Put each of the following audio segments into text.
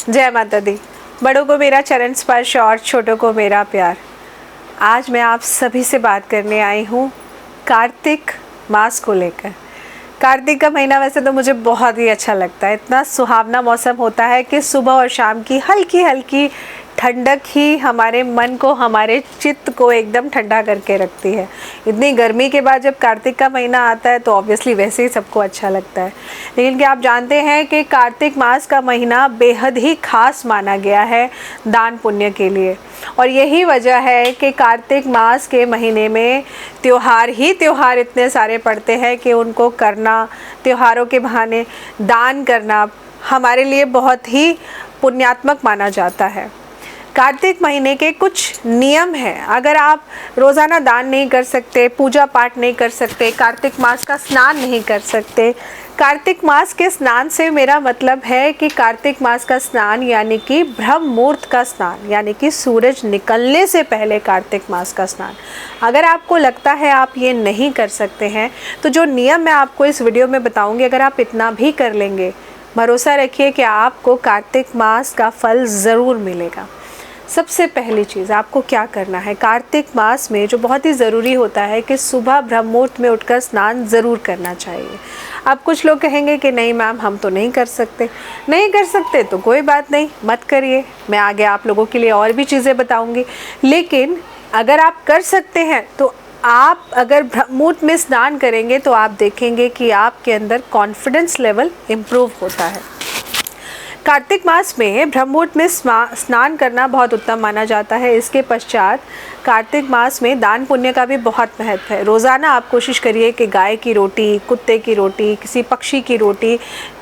जय माता दी। बड़ों को मेरा चरण स्पर्श और छोटों को मेरा प्यार। आज मैं आप सभी से बात करने आई हूँ कार्तिक मास को लेकर। कार्तिक का महीना वैसे तो मुझे बहुत ही अच्छा लगता है। इतना सुहावना मौसम होता है कि सुबह और शाम की हल्की हल्की ठंडक ही हमारे मन को, हमारे चित्त को एकदम ठंडा करके रखती है। इतनी गर्मी के बाद जब कार्तिक का महीना आता है तो ऑब्वियसली वैसे ही सबको अच्छा लगता है। लेकिन क्या आप जानते हैं कि कार्तिक मास का महीना बेहद ही खास माना गया है दान पुण्य के लिए। और यही वजह है कि कार्तिक मास के महीने में त्योहार ही त्योहार इतने सारे पड़ते हैं कि उनको करना, त्योहारों के बहाने दान करना हमारे लिए बहुत ही पुण्यात्मक माना जाता है। कार्तिक महीने के कुछ नियम हैं। अगर आप रोज़ाना दान नहीं कर सकते, पूजा पाठ नहीं कर सकते, कार्तिक मास का स्नान नहीं कर सकते। कार्तिक मास के स्नान से मेरा मतलब है कि कार्तिक मास का स्नान यानी कि ब्रह्म मुहूर्त का स्नान, यानी कि सूरज निकलने से पहले कार्तिक मास का स्नान। अगर आपको लगता है आप ये नहीं कर सकते हैं तो जो नियम मैं आपको इस वीडियो में बताऊँगी, अगर आप इतना भी कर लेंगे, भरोसा रखिए कि आपको कार्तिक मास का फल ज़रूर मिलेगा। सबसे पहली चीज़ आपको क्या करना है, कार्तिक मास में जो बहुत ही ज़रूरी होता है कि सुबह ब्रह्म मुहूर्त में उठकर स्नान ज़रूर करना चाहिए। अब कुछ लोग कहेंगे कि नहीं मैम हम तो नहीं कर सकते। नहीं कर सकते तो कोई बात नहीं, मत करिए। मैं आगे आप लोगों के लिए और भी चीज़ें बताऊंगी। लेकिन अगर आप कर सकते हैं तो आप अगर ब्रह्म मुहूर्त में स्नान करेंगे तो आप देखेंगे कि आपके अंदर कॉन्फिडेंस लेवल इम्प्रूव होता है। कार्तिक मास में ब्रह्म मुहूर्त में स्नान करना बहुत उत्तम माना जाता है। इसके पश्चात कार्तिक मास में दान पुण्य का भी बहुत महत्व है। रोज़ाना आप कोशिश करिए कि गाय की रोटी, कुत्ते की रोटी, किसी पक्षी की रोटी,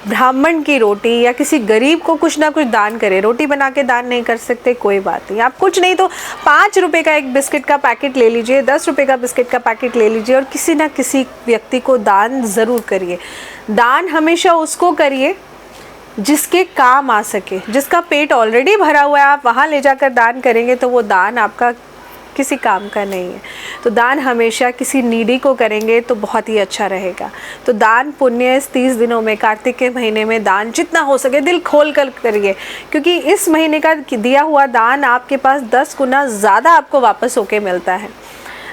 ब्राह्मण की रोटी या किसी गरीब को कुछ ना कुछ दान करें। रोटी बना के दान नहीं कर सकते, कोई बात नहीं, आप कुछ नहीं तो 5 रुपये का एक बिस्किट का पैकेट ले लीजिए, 10 रुपये का बिस्किट का पैकेट ले लीजिए और किसी ना किसी व्यक्ति को दान ज़रूर करिए। दान हमेशा उसको करिए जिसके काम आ सके। जिसका पेट ऑलरेडी भरा हुआ है आप वहाँ ले जाकर दान करेंगे तो वो दान आपका किसी काम का नहीं है। तो दान हमेशा किसी नीडी को करेंगे तो बहुत ही अच्छा रहेगा। तो दान पुण्य इस 30 दिनों में, कार्तिक के महीने में दान जितना हो सके दिल खोल कर करिए, क्योंकि इस महीने का दिया हुआ दान आपके पास 10 गुना ज़्यादा आपको वापस होके मिलता है।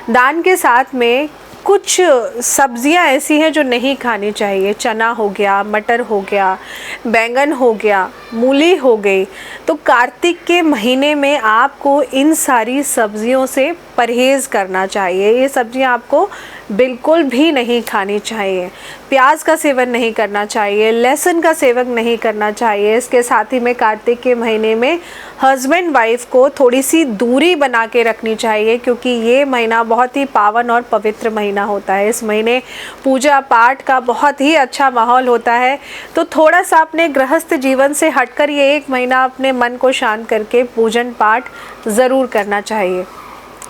दान के साथ में कुछ सब्जियां ऐसी हैं जो नहीं खानी चाहिए। चना हो गया, मटर हो गया, बैंगन हो गया, मूली हो गई। तो कार्तिक के महीने में आपको इन सारी सब्जियों से परहेज़ करना चाहिए। ये सब्जियां आपको बिल्कुल भी नहीं खानी चाहिए। प्याज का सेवन नहीं करना चाहिए, लहसुन का सेवन नहीं करना चाहिए। इसके साथ ही में कार्तिक के महीने में हस्बैंड वाइफ को थोड़ी सी दूरी बना के रखनी चाहिए, क्योंकि ये महीना बहुत ही पावन और पवित्र महीना होता है। इस महीने पूजा पाठ का बहुत ही अच्छा माहौल होता है। तो थोड़ा सा अपने गृहस्थ जीवन से हटकर ये एक महीना अपने मन को शांत करके पूजन पाठ ज़रूर करना चाहिए।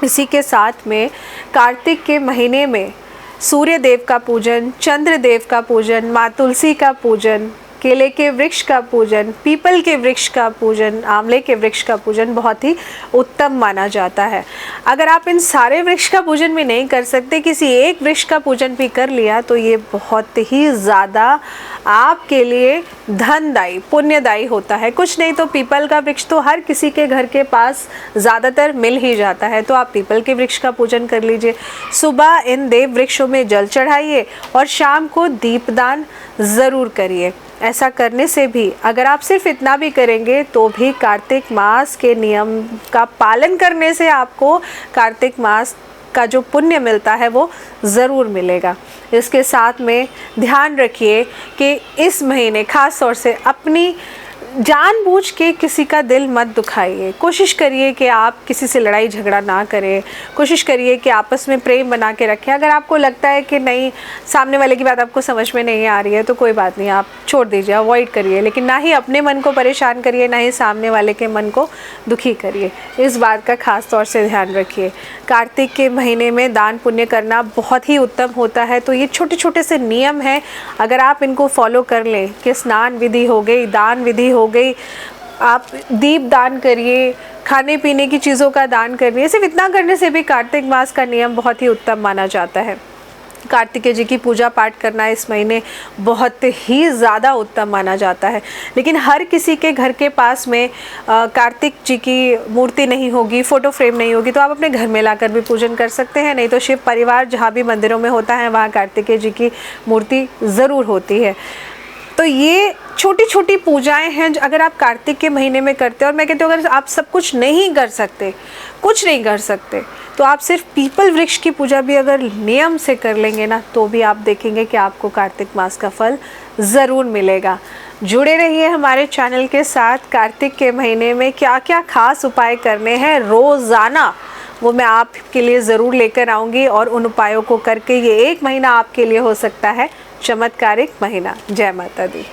इसी के साथ में कार्तिक के महीने में सूर्य देव का पूजन, चंद्र देव का पूजन, माँ तुलसी का पूजन, केले के वृक्ष का पूजन, पीपल के वृक्ष का पूजन, आंवले के वृक्ष का पूजन बहुत ही उत्तम माना जाता है। अगर आप इन सारे वृक्ष का पूजन भी नहीं कर सकते, किसी एक वृक्ष का पूजन भी कर लिया तो ये बहुत ही ज़्यादा आपके लिए धनदायी, पुण्यदायी होता है। कुछ नहीं तो पीपल का वृक्ष तो हर किसी के घर के पास ज़्यादातर मिल ही जाता है, तो आप पीपल के वृक्ष का पूजन कर लीजिए। सुबह इन देव वृक्षों में जल चढ़ाइए और शाम को दीपदान ज़रूर करिए। ऐसा करने से भी, अगर आप सिर्फ इतना भी करेंगे तो भी कार्तिक मास के नियम का पालन करने से आपको कार्तिक मास का जो पुण्य मिलता है वो ज़रूर मिलेगा। इसके साथ में ध्यान रखिए कि इस महीने ख़ास तौर से अपनी जानबूझ के किसी का दिल मत दुखाइए। कोशिश करिए कि आप किसी से लड़ाई झगड़ा ना करें। कोशिश करिए कि आपस में प्रेम बना के रखें। अगर आपको लगता है कि नहीं, सामने वाले की बात आपको समझ में नहीं आ रही है तो कोई बात नहीं, आप छोड़ दीजिए, अवॉइड करिए। लेकिन ना ही अपने मन को परेशान करिए, ना ही सामने वाले के मन को दुखी करिए। इस बात का ख़ास तौर से ध्यान रखिए। कार्तिक के महीने में दान पुण्य करना बहुत ही उत्तम होता है। तो ये छोटे छोटे से नियम हैं, अगर आप इनको फॉलो कर लें कि स्नान विधि हो गई, दान विधि हो गई, आप दीप दान करिए, खाने पीने की चीज़ों का दान करिए। सिर्फ इतना करने से भी कार्तिक मास का नियम बहुत ही उत्तम माना जाता है। कार्तिकेय जी की पूजा पाठ करना इस महीने बहुत ही ज़्यादा उत्तम माना जाता है। लेकिन हर किसी के घर के पास में कार्तिक जी की मूर्ति नहीं होगी, फ़ोटो फ्रेम नहीं होगी, तो आप अपने घर में लाकर भी पूजन कर सकते हैं। नहीं तो शिव परिवार जहाँ भी मंदिरों में होता है वहाँ कार्तिकेय जी की मूर्ति ज़रूर होती है। तो ये छोटी छोटी पूजाएं हैं अगर आप कार्तिक के महीने में करते हैं। और मैं कहती हूँ अगर आप सब कुछ नहीं कर सकते, कुछ नहीं कर सकते, तो आप सिर्फ पीपल वृक्ष की पूजा भी अगर नियम से कर लेंगे ना, तो भी आप देखेंगे कि आपको कार्तिक मास का फल ज़रूर मिलेगा। जुड़े रहिए हमारे चैनल के साथ। कार्तिक के महीने में क्या क्या खास उपाय करने हैं रोज़ाना, वो मैं आपके लिए ज़रूर लेकर आऊँगी। और उन उपायों को करके ये एक महीना आपके लिए हो सकता है चमत्कारिक महीना। जय माता दी।